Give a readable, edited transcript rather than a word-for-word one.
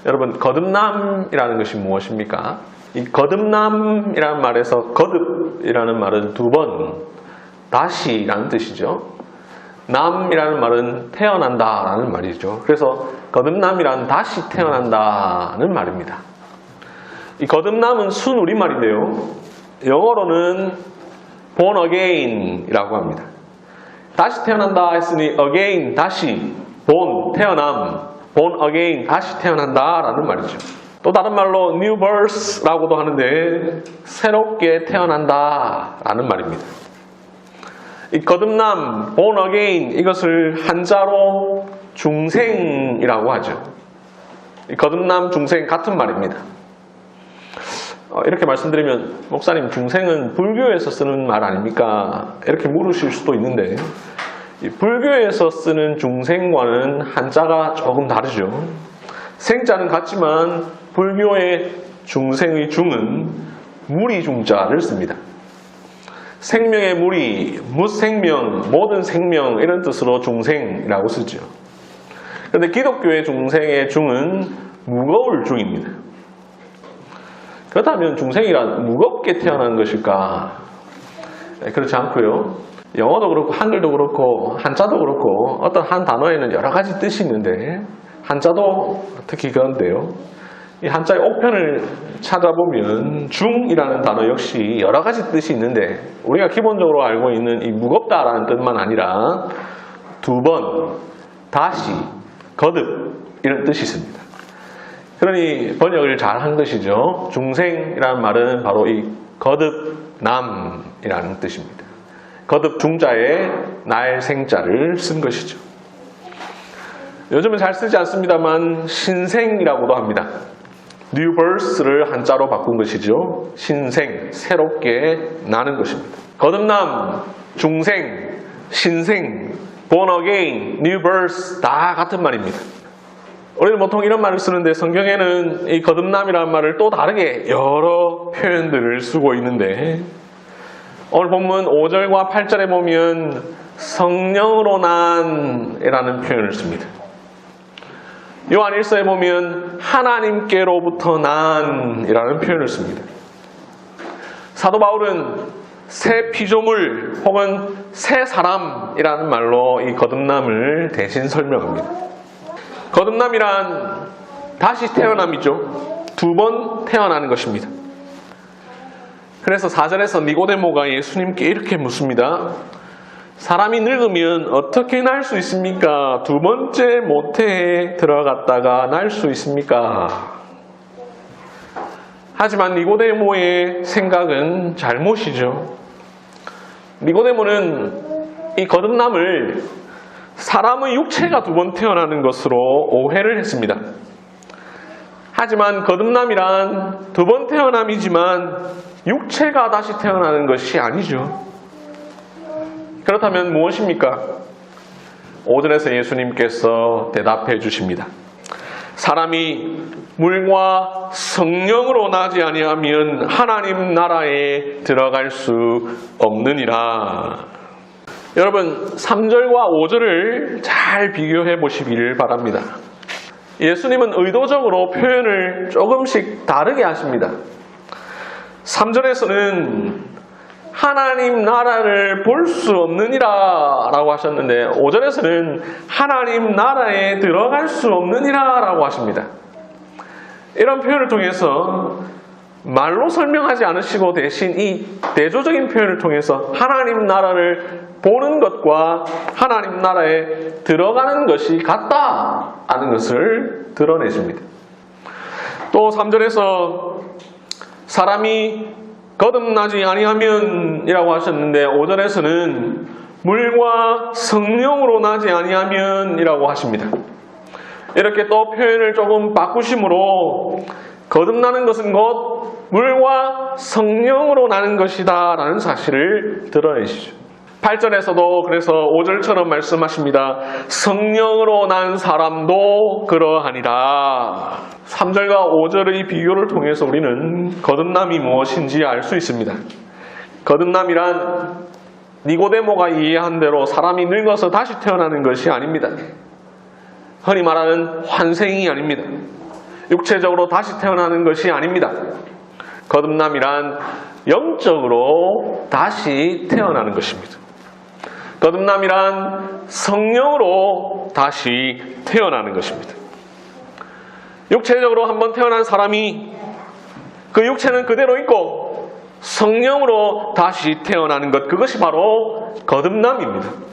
여러분, 거듭남이라는 것이 무엇입니까? 이 거듭남이라는 말에서 거듭이라는 말은 두 번, 다시라는 뜻이죠. 남이라는 말은 태어난다라는 말이죠. 그래서 거듭남이란 다시 태어난다는 말입니다. 이 거듭남은 순우리말인데요. 영어로는 born again이라고 합니다. 다시 태어난다 했으니 again, 다시, born, 태어남, born again, 다시 태어난다라는 말이죠. 또 다른 말로 new birth라고도 하는데 새롭게 태어난다라는 말입니다. 이 거듭남, born again, 이것을 한자로 중생이라고 하죠. 이 거듭남, 중생 같은 말입니다. 이렇게 말씀드리면 목사님, 중생은 불교에서 쓰는 말 아닙니까? 이렇게 물으실 수도 있는데 이 불교에서 쓰는 중생과는 한자가 조금 다르죠. 생자는 같지만 불교의 중생의 중은 무리중자를 씁니다. 생명의 무리, 무생명, 모든 생명 이런 뜻으로 중생이라고 쓰죠. 그런데 기독교의 중생의 중은 무거울 중입니다. 그렇다면 중생이란 무겁게 태어난 것일까? 그렇지 않고요. 영어도 그렇고 한글도 그렇고 한자도 그렇고 어떤 한 단어에는 여러 가지 뜻이 있는데 한자도 특히 그런데요. 이 한자의 옥편을 찾아보면 중이라는 단어 역시 여러 가지 뜻이 있는데 우리가 기본적으로 알고 있는 이 무겁다라는 뜻만 아니라 두 번, 다시, 거듭 이런 뜻이 있습니다. 그러니 번역을 잘 한 것이죠. 중생이라는 말은 바로 이 거듭남이라는 뜻입니다. 거듭 중자에 날 생자를 쓴 것이죠. 요즘은 잘 쓰지 않습니다만 신생이라고도 합니다. new birth를 한자로 바꾼 것이죠. 신생, 새롭게 나는 것입니다. 거듭남, 중생, 신생, born again, new birth 다 같은 말입니다. 우리는 보통 이런 말을 쓰는데 성경에는 이 거듭남이라는 말을 또 다르게 여러 표현들을 쓰고 있는데 오늘 본문 5절과 8절에 보면 성령으로 난이라는 표현을 씁니다. 요한 1서에 보면 하나님께로부터 난이라는 표현을 씁니다. 사도 바울은 새 피조물 혹은 새 사람이라는 말로 이 거듭남을 대신 설명합니다. 거듭남이란 다시 태어남이죠. 두 번 태어나는 것입니다. 그래서 4절에서 니고데모가 예수님께 이렇게 묻습니다. 사람이 늙으면 어떻게 날 수 있습니까? 두 번째 모태에 들어갔다가 날 수 있습니까? 하지만 니고데모의 생각은 잘못이죠. 니고데모는 이 거듭남을 사람의 육체가 두 번 태어나는 것으로 오해를 했습니다. 하지만 거듭남이란 두 번 태어남이지만 육체가 다시 태어나는 것이 아니죠. 그렇다면 무엇입니까? 5절에서 예수님께서 대답해 주십니다. 사람이 물과 성령으로 나지 아니하면 하나님 나라에 들어갈 수 없느니라. 여러분 3절과 5절을 잘 비교해 보시기를 바랍니다. 예수님은 의도적으로 표현을 조금씩 다르게 하십니다. 3절에서는 하나님 나라를 볼 수 없느니라 라고 하셨는데 5절에서는 하나님 나라에 들어갈 수 없느니라 라고 하십니다. 이런 표현을 통해서 말로 설명하지 않으시고 대신 이 대조적인 표현을 통해서 하나님 나라를 보는 것과 하나님 나라에 들어가는 것이 같다는 것을 드러내십니다. 또 3절에서 사람이 거듭나지 아니하면 이라고 하셨는데 5절에서는 물과 성령으로 나지 아니하면 이라고 하십니다. 이렇게 또 표현을 조금 바꾸심으로 거듭나는 것은 곧 물과 성령으로 나는 것이다 라는 사실을 드러내시죠. 8절에서도 그래서 5절처럼 말씀하십니다. 성령으로 난 사람도 그러하니라. 3절과 5절의 비교를 통해서 우리는 거듭남이 무엇인지 알 수 있습니다. 거듭남이란 니고데모가 이해한 대로 사람이 늙어서 다시 태어나는 것이 아닙니다. 흔히 말하는 환생이 아닙니다. 육체적으로 다시 태어나는 것이 아닙니다. 거듭남이란 영적으로 다시 태어나는 것입니다. 거듭남이란 성령으로 다시 태어나는 것입니다. 육체적으로 한번 태어난 사람이 그 육체는 그대로 있고 성령으로 다시 태어나는 것, 그것이 바로 거듭남입니다.